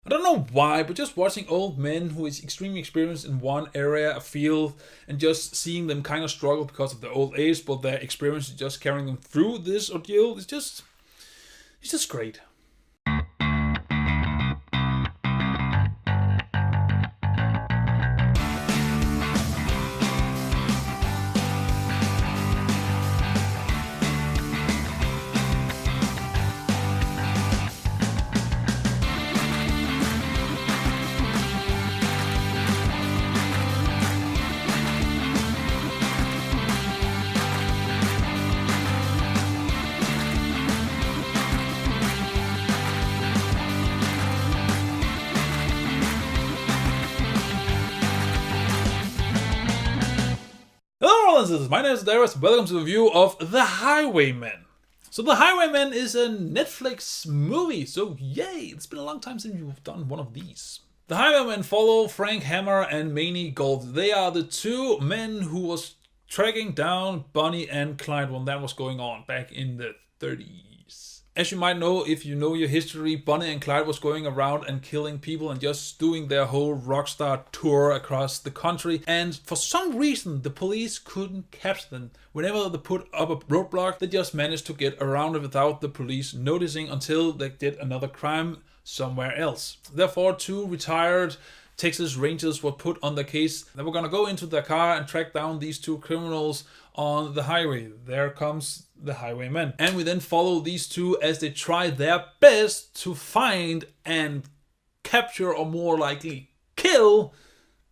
I don't know why, but just watching old men who is extremely experienced in one area, a field, and just seeing them kind of struggle because of their old age, but their experience is just carrying them through this ordeal, it's just great. My name is Daidarius, and welcome to the review of The Highwaymen. So The Highwaymen is a Netflix movie, so yay, it's been a long time since you've done one of these. The Highwaymen follow Frank Hammer and Manny Gold. They are the two men who was tracking down Bonny and Clyde when that was going on back in the 30s. As you might know, if you know your history, Bonny and Clyde was going around and killing people and just doing their whole rockstar tour across the country. And for some reason, the police couldn't catch them. Whenever they put up a roadblock, they just managed to get around it without the police noticing until they did another crime somewhere else. Therefore, two retired Texas Rangers were put on the case. They were gonna go into their car and track down these two criminals on the highway. There comes the Highwaymen. And we then follow these two as they try their best to find and capture, or more likely kill,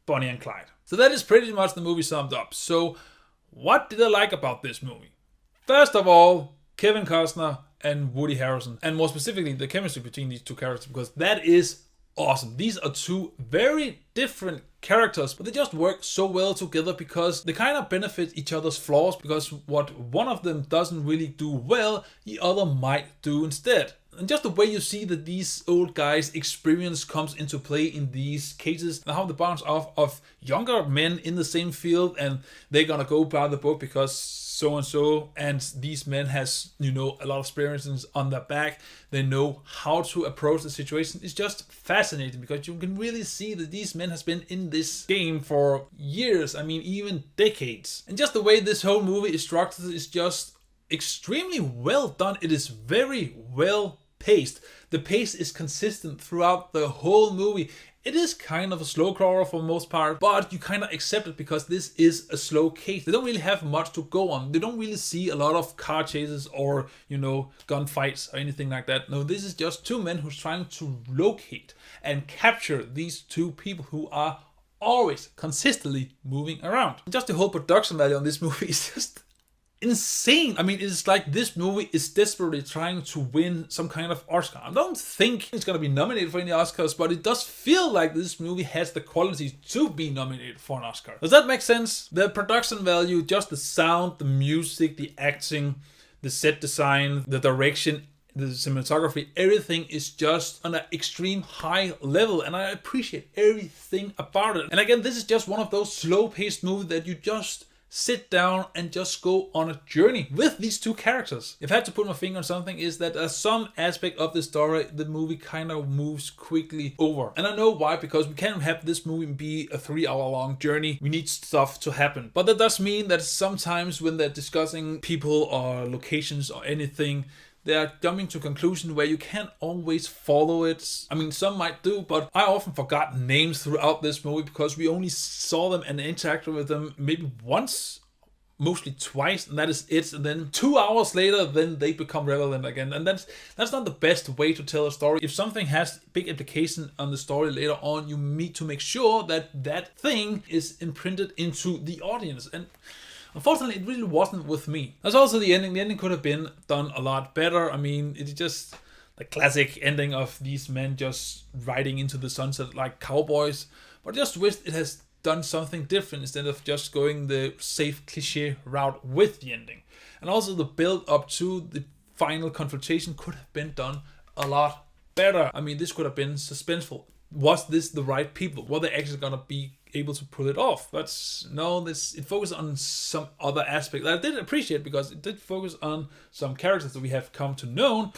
Bonny and Clyde. So that is pretty much the movie summed up. So what did I like about this movie? First of all, Kevin Costner and Woody Harrelson, and more specifically the chemistry between these two characters, because that is awesome. These are two very different characters, but they just work so well together because they kind of benefit each other's flaws, because what one of them doesn't really do well, the other might do instead. And just the way you see that these old guys' experience comes into play in these cases, and how they bounce off of younger men in the same field, and they're gonna go by the book because so and so, and these men has, a lot of experiences on their back. They know how to approach the situation. It's just fascinating because you can really see that these men has been in this game for years, even decades. And just the way this whole movie is structured is just extremely well done. It is very well paced. The pace is consistent throughout the whole movie. It is kind of a slow crawler for the most part, but you kind of accept it because this is a slow case. They don't really have much to go on. They don't really see a lot of car chases or, gunfights or anything like that. No, this is just two men who's trying to locate and capture these two people who are always consistently moving around. Just the whole production value on this movie is just insane. It's like this movie is desperately trying to win some kind of Oscar. I don't think it's going to be nominated for any Oscars, but it does feel like this movie has the qualities to be nominated for an Oscar. Does that make sense? The production value, just the sound, the music, the acting, the set design, the direction, the cinematography, everything is just on an extreme high level, and I appreciate everything about it. And again, this is just one of those slow-paced movies that you just sit down and just go on a journey with these two characters. If I had to put my finger on something, is that some aspect of the story, the movie kind of moves quickly over. And I know why, because we can't have this movie be a 3-hour long journey. We need stuff to happen. But that does mean that sometimes when they're discussing people or locations or anything, they are jumping to a conclusion where you can't always follow it. Some might do, but I often forgot names throughout this movie because we only saw them and interacted with them maybe once, mostly twice, and that is it. And then 2 hours later, then they become relevant again. And that's not the best way to tell a story. If something has big implication on the story later on, you need to make sure that that thing is imprinted into the audience. And unfortunately, it really wasn't with me. That's also the ending. The ending could have been done a lot better. It's just the classic ending of these men just riding into the sunset like cowboys. But I just wish it has done something different instead of just going the safe cliche route with the ending. And also the build up to the final confrontation could have been done a lot better. This could have been suspenseful. Was this the right people? Were they actually gonna be able to pull it off. But no, it focused on some other aspect that I did appreciate, because it did focus on some characters that we have come to know,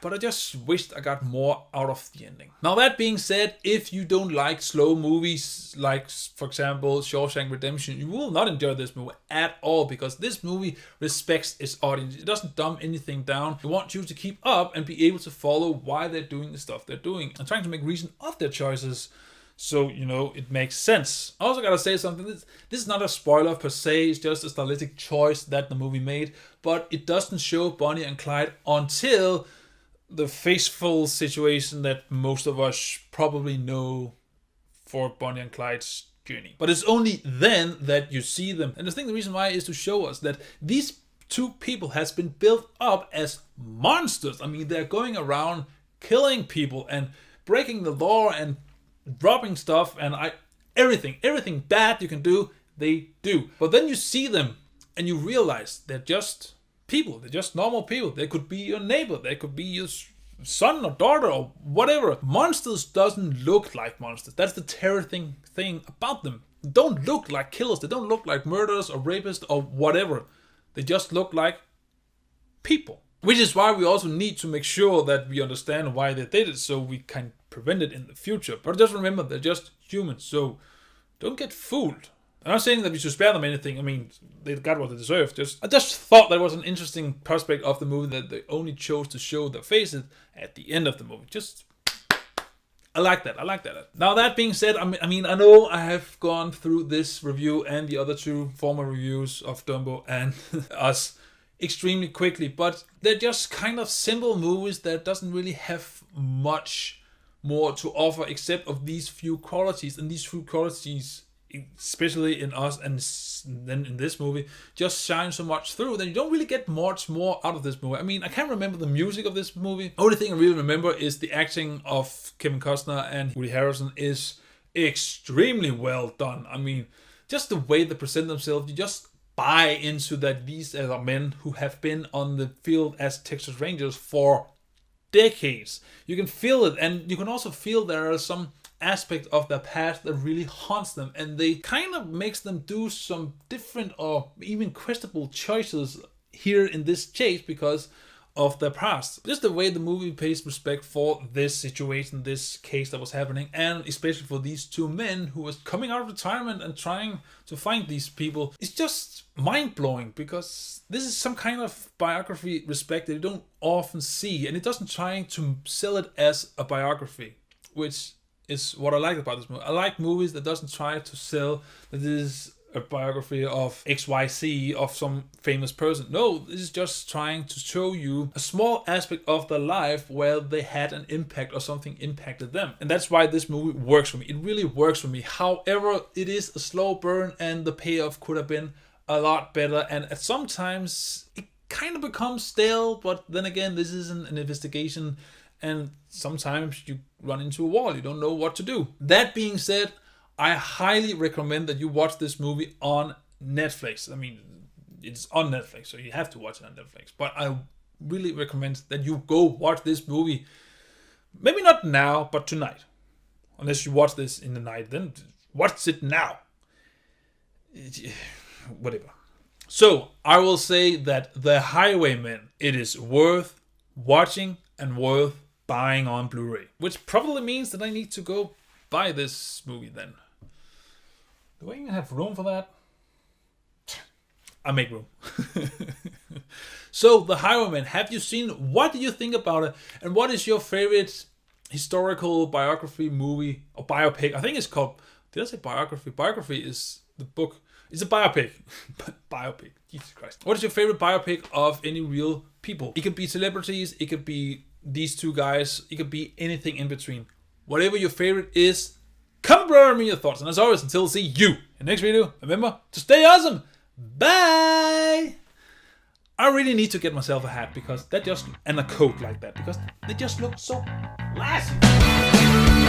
but I just wished I got more out of the ending. Now, that being said, if you don't like slow movies, like for example Shawshank Redemption, you will not enjoy this movie at all, because this movie respects its audience. It doesn't dumb anything down. It wants you to keep up and be able to follow why they're doing the stuff they're doing and trying to make reason of their choices, so it makes sense. I also gotta say something. This is not a spoiler per se. It's just a stylistic choice that the movie made, but it doesn't show Bonny and Clyde until the faithful situation that most of us probably know for Bonny and Clyde's journey. But it's only then that you see them. And I think the reason why is to show us that these two people has been built up as monsters. I mean, they're going around killing people and breaking the law and robbing stuff and everything bad you can do, they do. But then you see them and you realize they're just people. They're just normal people. They could be your neighbor. They could be your son or daughter or whatever. Monsters doesn't look like monsters. That's the terrifying thing about them. They don't look like killers. They don't look like murderers or rapists or whatever. They just look like people. Which is why we also need to make sure that we understand why they did it, so we can prevent it in the future. But just remember, they're just humans, so don't get fooled. I'm not saying that we should spare them anything. I mean, they got what they deserved. I just thought that was an interesting prospect of the movie, that they only chose to show their faces at the end of the movie. I like that. Now, that being said, I mean, I know I have gone through this review and the other two former reviews of Dumbo and Us extremely quickly, but they're just kind of simple movies that doesn't really have much more to offer except of these few qualities, and these few qualities, especially in Us and then in this movie, just shine so much through that you don't really get much more out of this movie. I mean, I can't remember the music of this movie. Only thing I really remember is the acting of Kevin Costner and Woody Harrelson is extremely well done. I mean, just the way they present themselves, you just buy into that these are men who have been on the field as Texas Rangers for decades. You can feel it, and you can also feel there are some aspect of their past that really haunts them, and they kind of makes them do some different or even questionable choices here in this chase because of their past. Just the way the movie pays respect for this situation, this case that was happening, and especially for these two men who was coming out of retirement and trying to find these people. It's just mind-blowing, because this is some kind of biography respect that you don't often see, and it doesn't try to sell it as a biography, which is what I like about this movie. I like movies that doesn't try to sell that this is a biography of XYZ of some famous person. No, this is just trying to show you a small aspect of their life where they had an impact or something impacted them. And that's why this movie works for me. It really works for me. However, it is a slow burn, and the payoff could have been a lot better. And at sometimes it kind of becomes stale, but then again, this isn't an investigation, and sometimes you run into a wall. You don't know what to do. That being said, I highly recommend that you watch this movie on Netflix. I mean, it's on Netflix, so you have to watch it on Netflix. But I really recommend that you go watch this movie. Maybe not now, but tonight. Unless you watch this in the night, then watch it now. Whatever. So, I will say that The Highwaymen, it is worth watching and worth buying on Blu-ray. Which probably means that I need to go buy this movie then. Do I even have room for that? I make room. So, The Highwaymen, have you seen? What do you think about it? And what is your favorite historical biography movie or biopic? I think it's called. Did I say biography? Biography is the book. It's a biopic. Biopic. Jesus Christ. What is your favorite biopic of any real people? It could be celebrities. It could be these two guys. It could be anything in between. Whatever your favorite is, comment below me your thoughts. And as always, until see you in the next video, remember to stay awesome. Bye! I really need to get myself a hat because that just, and a coat like that, because they just look so classy.